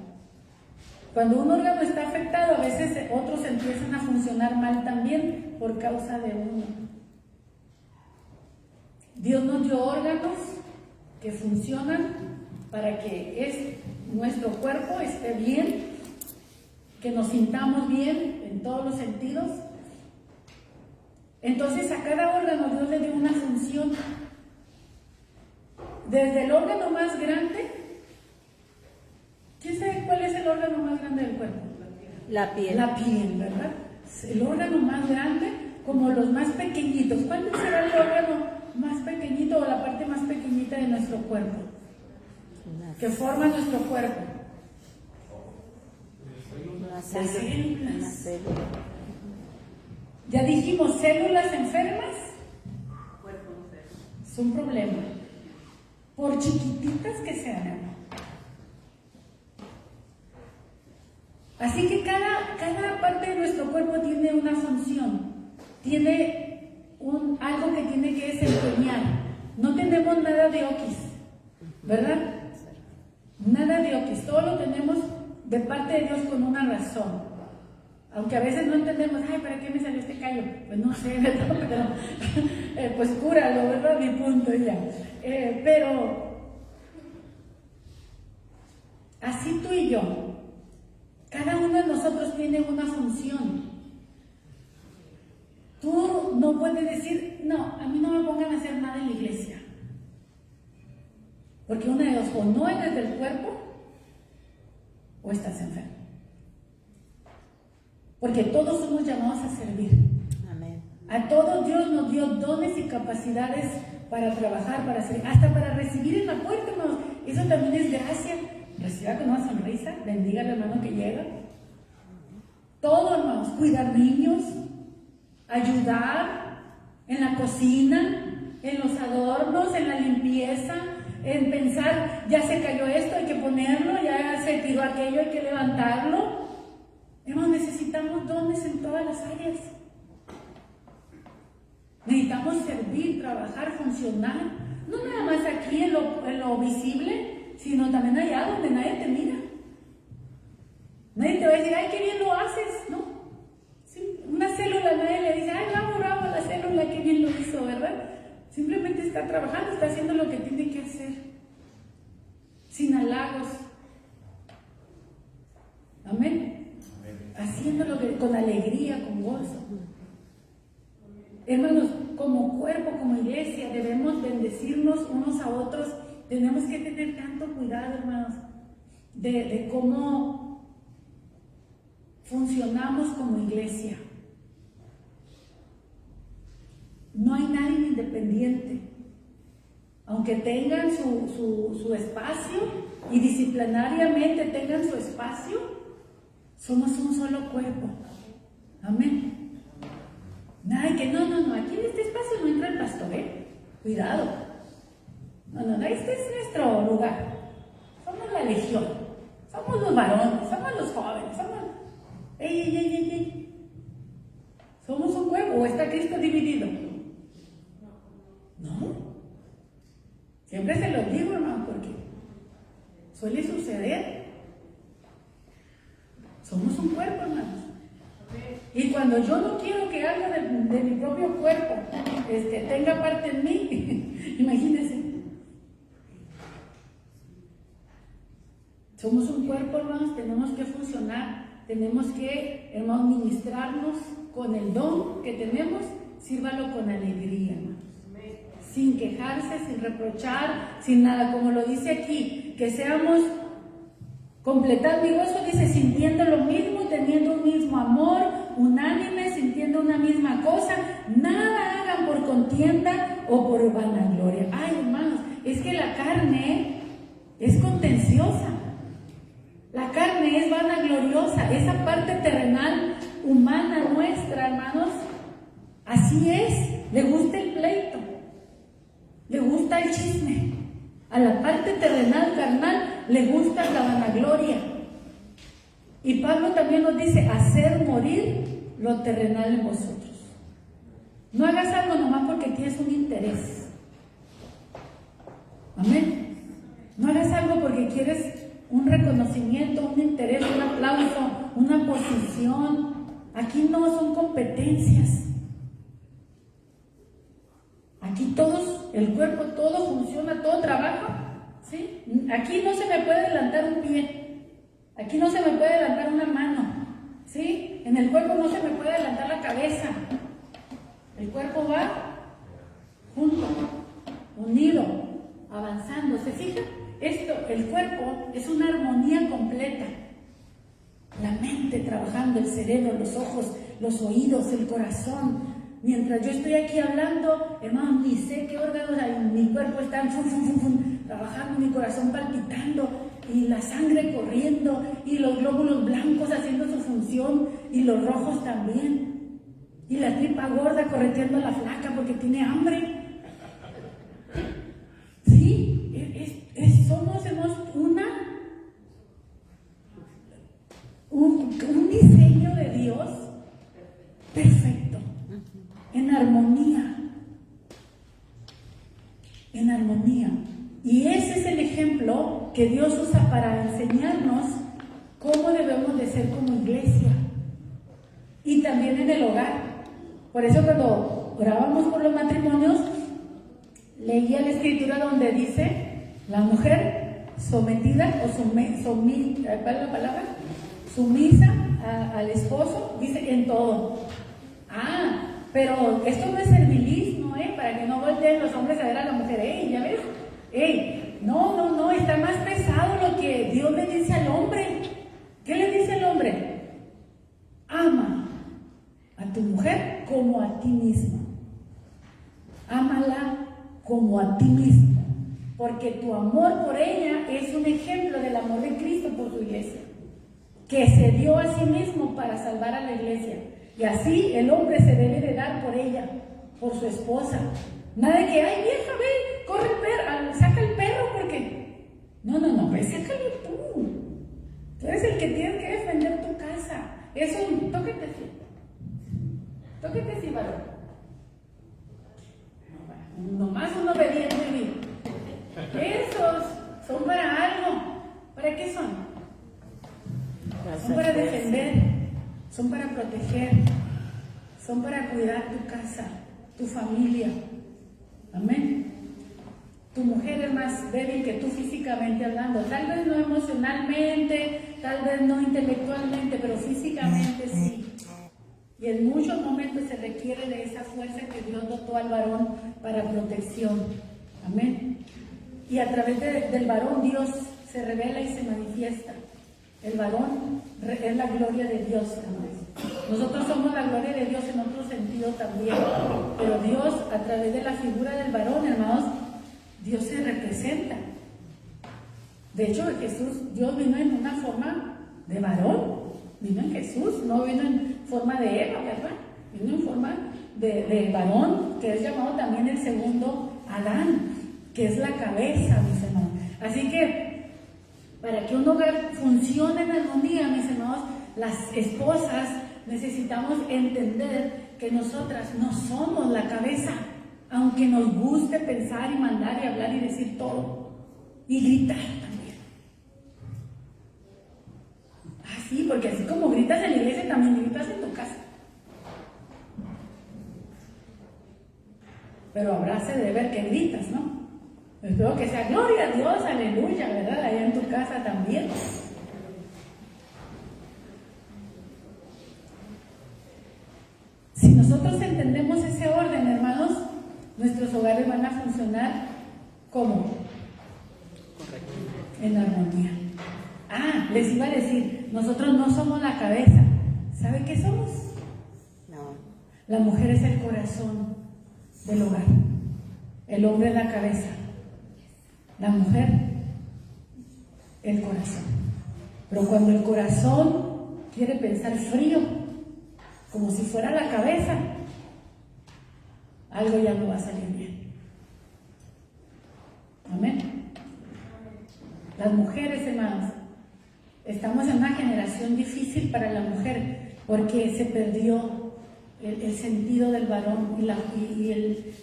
Cuando un órgano está afectado, a veces otros empiezan a funcionar mal también por causa de uno. Dios nos dio órganos que funcionan para que nuestro cuerpo esté bien, que nos sintamos bien en todos los sentidos. Entonces a cada órgano Dios le dio una función. Desde el órgano más grande, ¿quién sabe cuál es el órgano más grande del cuerpo? La piel. La piel, ¿verdad? El órgano más grande, como los más pequeñitos. ¿Cuál será el órgano más pequeñito o la parte más pequeñita de nuestro cuerpo? Que forma nuestro cuerpo. Las células. Ya dijimos, células enfermas es un problema. Por chiquititas que sean. Así que cada parte de nuestro cuerpo tiene una función, tiene algo que tiene que desempeñar. No tenemos nada de oquis, ¿verdad? Nada de oquis, todo lo tenemos de parte de Dios con una razón. Aunque a veces no entendemos, ay, ¿para qué me salió este callo? Pues no sé, ¿verdad? Pero pues cúralo, ¿verdad? Mi punto ya. Pero así tú y yo, cada uno de nosotros tiene una función. Tú no puedes decir, no, a mí no me pongan a hacer nada en la iglesia. Porque una de dos, o no eres del cuerpo, o estás enfermo. Porque todos somos llamados a servir. Amén. A todos Dios nos dio dones y capacidades para trabajar, para servir, hasta para recibir en la puerta, hermanos. Eso también es gracia. Reciba con una sonrisa, bendiga al hermano que llega. Todo, hermanos, cuidar niños, ayudar en la cocina, en los adornos, en la limpieza, en pensar, ya se cayó esto, hay que ponerlo, ya se tiró aquello, hay que levantarlo. Hermanos, necesitamos dones en todas las áreas. Necesitamos servir, trabajar, funcionar. No nada más aquí en lo visible, sino también allá donde nadie te mira. Nadie te va a decir, ay, qué bien lo haces, ¿no? Sí, una célula, nadie le dice, ay, bravo, bravo, la célula, qué bien lo hizo, ¿verdad? Simplemente está trabajando, está haciendo lo que tiene que hacer. Sin halagos. Amén. Haciéndolo con alegría, con gozo. Hermanos, como cuerpo, como iglesia, debemos bendecirnos unos a otros. Tenemos que tener tanto cuidado, hermanos, de cómo funcionamos como iglesia. No hay nadie independiente. Aunque tengan su espacio y disciplinariamente tengan su espacio, somos un solo cuerpo. Amén. Nada que no, aquí en este espacio no entra el pastor, cuidado. No, este es nuestro lugar. Somos la legión, somos los varones, somos los jóvenes, somos... ¡Ey! ¿Somos un cuerpo o está Cristo dividido? No. Siempre se los digo, hermano, porque suele suceder. Somos un cuerpo, hermanos. Y cuando yo no quiero que algo de mi propio cuerpo tenga parte en mí, imagínense. Somos un cuerpo, hermanos, tenemos que funcionar, tenemos que, hermanos, ministrarnos con el don que tenemos, sírvalo con alegría, hermanos. Sin quejarse, sin reprochar, sin nada, como lo dice aquí, que seamos completando, digo, eso dice, sintiendo lo mismo, teniendo un mismo amor, unánime, sintiendo una misma cosa, nada hagan por contienda o por vanagloria. Ay, hermanos, es que la carne es contenciosa, la carne es vanagloriosa, esa parte terrenal, humana nuestra, hermanos, así es, le gusta el pleito, le gusta el chisme. A la parte terrenal, carnal, le gusta la vanagloria. Y Pablo también nos dice, hacer morir lo terrenal en vosotros. No hagas algo nomás porque tienes un interés. Amén. No hagas algo porque quieres un reconocimiento, un interés, un aplauso, una posición. Aquí no son competencias. Aquí todos el cuerpo todo funciona, todo trabaja, ¿sí? Aquí no se me puede adelantar un pie, aquí no se me puede adelantar una mano, ¿sí? En el cuerpo no se me puede adelantar la cabeza. El cuerpo va junto, unido, avanzando. ¿Se fijan? Esto, el cuerpo es una armonía completa. La mente trabajando, el cerebro, los ojos, los oídos, el corazón. Mientras yo estoy aquí hablando, hermano, ni sé qué órganos hay, mi cuerpo está trabajando, mi corazón palpitando, y la sangre corriendo, y los glóbulos blancos haciendo su función, y los rojos también, y la tripa gorda correteando a la flaca porque tiene hambre. Sí, somos un diseño de Dios perfecto, en armonía. En armonía. Y ese es el ejemplo que Dios usa para enseñarnos cómo debemos de ser como iglesia. Y también en el hogar. Por eso cuando orábamos por los matrimonios, leía la escritura donde dice la mujer sometida o ¿cuál es la palabra? Sumisa al esposo, dice en todo. Pero esto no es servilismo, para que no volteen los hombres a ver a la mujer, ¿ya ves? No, está más pesado lo que Dios le dice al hombre. ¿Qué le dice al hombre? Ama a tu mujer como a ti mismo. Ámala como a ti mismo, porque tu amor por ella es un ejemplo del amor de Cristo por su iglesia, que se dio a sí mismo para salvar a la iglesia. Y así el hombre se debe de dar por ella, por su esposa. Nada de que, ay vieja, ve, corre el perro, saca el perro porque... No, pues sácalo tú. Tú eres el que tienes que defender tu casa. Eso, tóquete así, varón. Nomás un obediente, esos son para algo. ¿Para qué son? Son para defender, son para proteger, son para cuidar tu casa, tu familia. Amén. Tu mujer es más débil que tú físicamente hablando, tal vez no emocionalmente, tal vez no intelectualmente, pero físicamente sí. Y en muchos momentos se requiere de esa fuerza que Dios dotó al varón para protección. Amén. Y a través del varón Dios se revela y se manifiesta. El varón es la gloria de Dios, hermanos. Nosotros somos la gloria de Dios en otro sentido también. Pero Dios, a través de la figura del varón, hermanos, Dios se representa. De hecho, Dios vino en una forma de varón. Vino en Jesús, no vino en forma de Eva, ¿verdad? Vino en forma de varón, que es llamado también el segundo Adán, que es la cabeza, mis hermanos. Así que, para que un hogar funcione en armonía, mis hermanos, las esposas necesitamos entender que nosotras no somos la cabeza, aunque nos guste pensar y mandar y hablar y decir todo, y gritar también. Sí, porque así como gritas en la iglesia, también gritas en tu casa. Pero habráse de ver que gritas, ¿no? Espero que sea gloria a Dios, aleluya, ¿verdad? Allá en tu casa también. Si nosotros entendemos ese orden, hermanos, nuestros hogares van a funcionar ¿cómo? Correcto. En armonía. Les iba a decir, nosotros no somos la cabeza. ¿Sabe qué somos? No. La mujer es el corazón del hogar. El hombre es la cabeza. La mujer, el corazón. Pero cuando el corazón quiere pensar frío, como si fuera la cabeza, algo ya no va a salir bien. Amén. Las mujeres, hermanos, estamos en una generación difícil para la mujer porque se perdió el sentido del varón y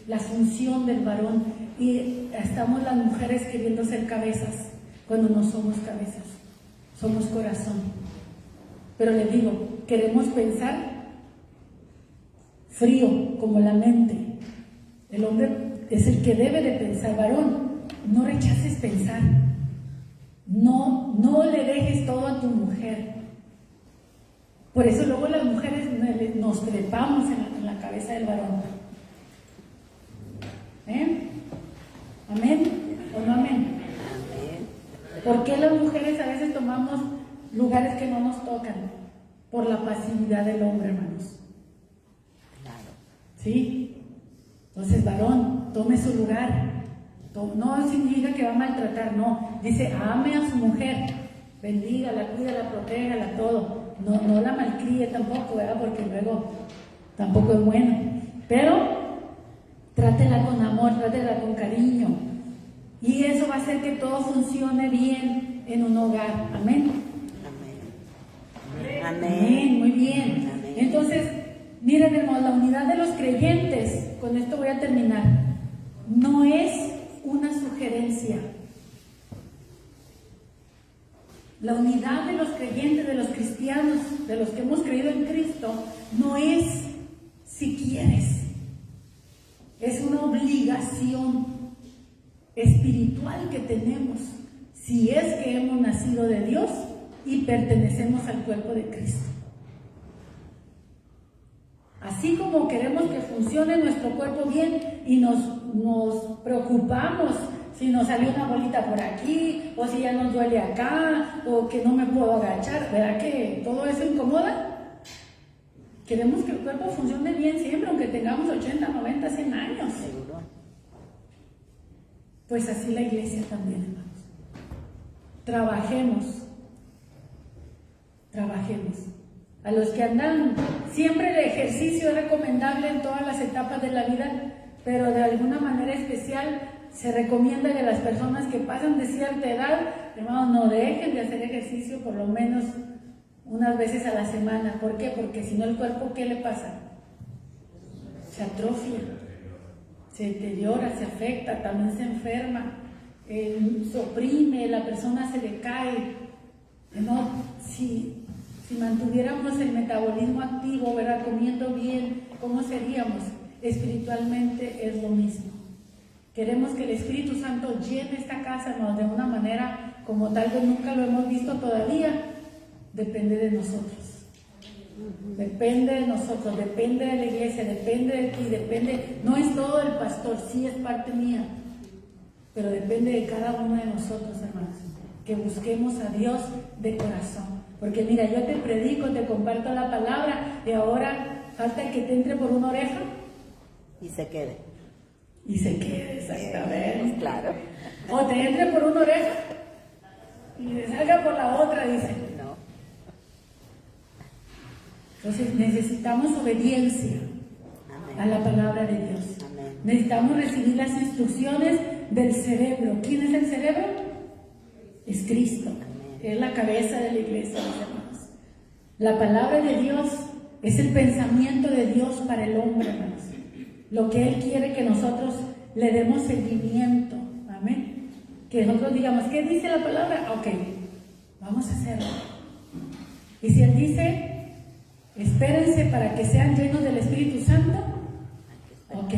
la función del varón, y estamos las mujeres queriendo ser cabezas cuando no somos cabezas, somos corazón. Pero les digo, queremos pensar frío como la mente. El hombre es el que debe de pensar. Varón, no rechaces pensar. No le dejes todo a tu mujer. Por eso luego las mujeres nos trepamos en la cabeza del varón. ¿Amén? ¿O no amén? ¿Por qué las mujeres a veces tomamos lugares que no nos tocan? Por la pasividad del hombre, hermanos. ¿Sí? Entonces, varón, tome su lugar. No significa que va a maltratar, no. Dice, ame a su mujer, bendígala, cuídala, protégala, todo. No la malcríe tampoco, ¿verdad? Porque luego tampoco es bueno. Pero trátela con amor, trátela con cariño. Y eso va a hacer que todo funcione bien en un hogar. Amén. Amén. Amén, muy bien. Amén. Entonces, miren, hermanos, la unidad de los creyentes, con esto voy a terminar, no es una sugerencia. La unidad de los creyentes, de los cristianos, de los que hemos creído en Cristo, no es si quieres. Es una obligación espiritual que tenemos si es que hemos nacido de Dios y pertenecemos al cuerpo de Cristo. Así como queremos que funcione nuestro cuerpo bien y nos preocupamos si nos salió una bolita por aquí, o si ya nos duele acá, o que no me puedo agachar, ¿verdad que todo eso incomoda? Queremos que el cuerpo funcione bien siempre, aunque tengamos 80, 90, 100 años. Pues así la iglesia también, hermanos. Trabajemos. A los que andan, siempre el ejercicio es recomendable en todas las etapas de la vida, pero de alguna manera especial se recomienda que las personas que pasan de cierta edad, hermanos, no dejen de hacer ejercicio por lo menos unas veces a la semana. ¿Por qué? Porque si no el cuerpo, ¿qué le pasa? Se atrofia, se deteriora, se afecta, también se enferma, se oprime, la persona se decae. ¿No? Si mantuviéramos el metabolismo activo, ¿verdad? Comiendo bien, ¿cómo seríamos? Espiritualmente es lo mismo. Queremos que el Espíritu Santo llene esta casa, ¿no? De una manera como tal vez nunca lo hemos visto todavía. Depende de nosotros. Depende de nosotros, depende de la iglesia, depende de ti, depende. No es todo el pastor, sí es parte mía, pero depende de cada uno de nosotros, hermanos, que busquemos a Dios de corazón. Porque mira, yo te predico, te comparto la palabra y ahora falta que te entre por una oreja y se quede. Y se quede, exactamente. Claro. O te entre por una oreja y le salga por la otra, dice. No. Entonces necesitamos obediencia a la palabra de Dios. Amén. Necesitamos recibir las instrucciones del cerebro. ¿Quién es el cerebro? Es Cristo. Es la cabeza de la iglesia, mis hermanos. La palabra de Dios es el pensamiento de Dios para el hombre, hermanos. Lo que Él quiere que nosotros le demos seguimiento. Amén. Que nosotros digamos, ¿qué dice la palabra? Ok, vamos a hacerlo. Y si Él dice, espérense para que sean llenos del Espíritu Santo, ok,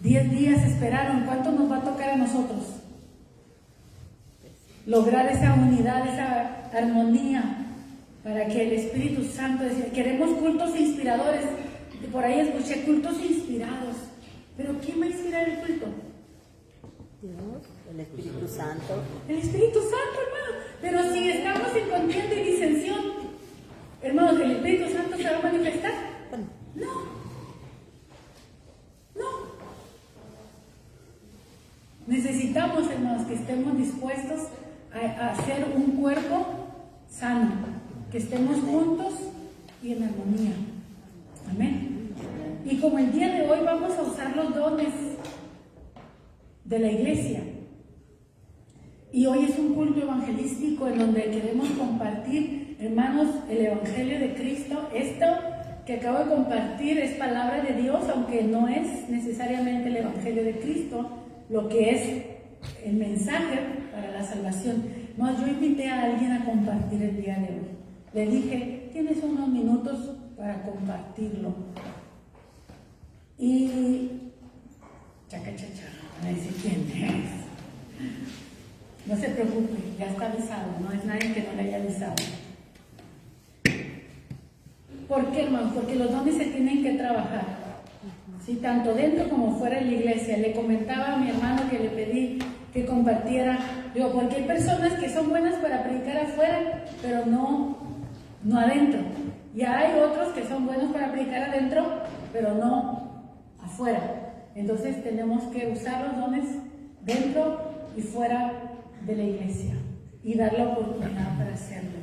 10 días esperaron. ¿Cuánto nos va a tocar a nosotros? Lograr esa unidad, esa armonía, para que el Espíritu Santo decía, queremos cultos inspiradores. Por ahí escuché cultos inspirados. ¿Pero quién va a inspirar el culto? Dios, el Espíritu Santo. El Espíritu Santo, hermano. Pero si estamos en contienda y disensión, hermanos, ¿el Espíritu Santo se va a manifestar? No. Necesitamos, hermanos, que estemos dispuestos a hacer un cuerpo sano, que estemos juntos y en armonía. Amén. Y como el día de hoy vamos a usar los dones de la iglesia, y hoy es un culto evangelístico en donde queremos compartir, hermanos, el Evangelio de Cristo. Esto que acabo de compartir es palabra de Dios, aunque no es necesariamente el Evangelio de Cristo, lo que es el mensaje para la salvación. No, yo invité a alguien a compartir el día de hoy. Le dije, tienes unos minutos para compartirlo. Y Chaca, chacha, a decir quién es. No se preocupe, ya está avisado, no es nadie que no le haya avisado. ¿Por qué, hermano? Porque los dones se tienen que trabajar. Sí, tanto dentro como fuera de la iglesia. Le comentaba a mi hermano que le pedí que compartiera, digo, porque hay personas que son buenas para predicar afuera, pero no adentro. Y hay otros que son buenos para predicar adentro, pero no afuera. Entonces tenemos que usar los dones dentro y fuera de la iglesia y dar la oportunidad para hacerlo.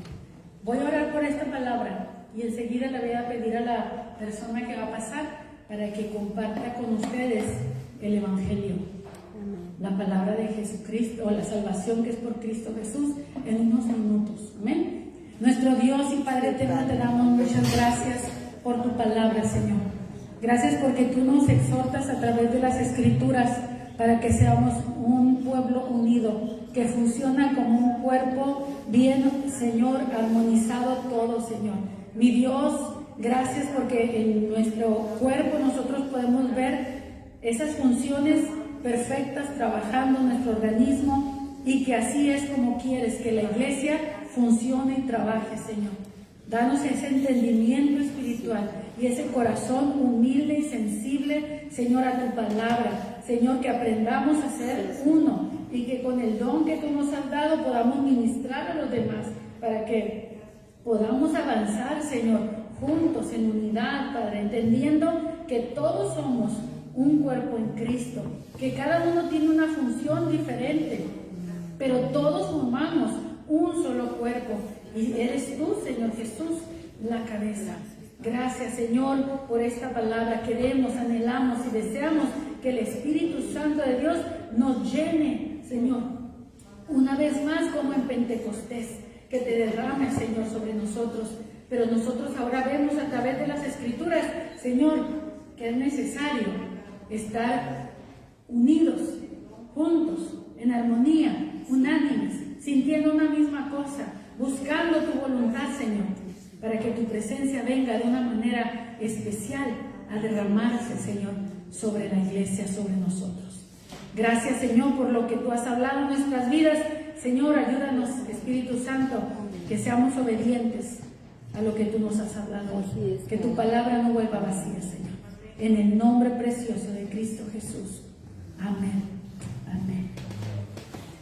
Voy a orar por esta palabra y enseguida le voy a pedir a la persona que va a pasar para que comparta con ustedes el Evangelio, la palabra de Jesucristo, o la salvación que es por Cristo Jesús, en unos minutos. Amén. Nuestro Dios y Padre eterno, te damos muchas gracias por tu palabra, Señor. Gracias porque tú nos exhortas a través de las Escrituras para que seamos un pueblo unido, que funciona como un cuerpo bien, Señor, armonizado todo, Señor. Mi Dios, gracias porque en nuestro cuerpo nosotros podemos ver esas funciones perfectas trabajando en nuestro organismo, y que así es como quieres que la iglesia funcione y trabaje, Señor. Danos ese entendimiento espiritual y ese corazón humilde y sensible, Señor, a tu palabra. Señor, que aprendamos a ser uno y que con el don que tú nos has dado podamos ministrar a los demás para que podamos avanzar, Señor, juntos en unidad, Padre, entendiendo que todos somos un cuerpo en Cristo, que cada uno tiene una función diferente, pero todos formamos un solo cuerpo y eres tú, Señor Jesús, la cabeza. Gracias, Señor, por esta palabra. Queremos, anhelamos y deseamos que el Espíritu Santo de Dios nos llene, Señor, una vez más como en Pentecostés, que te derrame, Señor, sobre nosotros. Pero nosotros ahora vemos a través de las Escrituras, Señor, que es necesario estar unidos, juntos, en armonía, unánimes, sintiendo una misma cosa, buscando tu voluntad, Señor, para que tu presencia venga de una manera especial a derramarse, Señor, sobre la iglesia, sobre nosotros. Gracias, Señor, por lo que tú has hablado en nuestras vidas. Señor, ayúdanos, Espíritu Santo, que seamos obedientes a lo que tú nos has hablado hoy. Que tu palabra no vuelva vacía, Señor. En el nombre precioso de Cristo Jesús. Amén.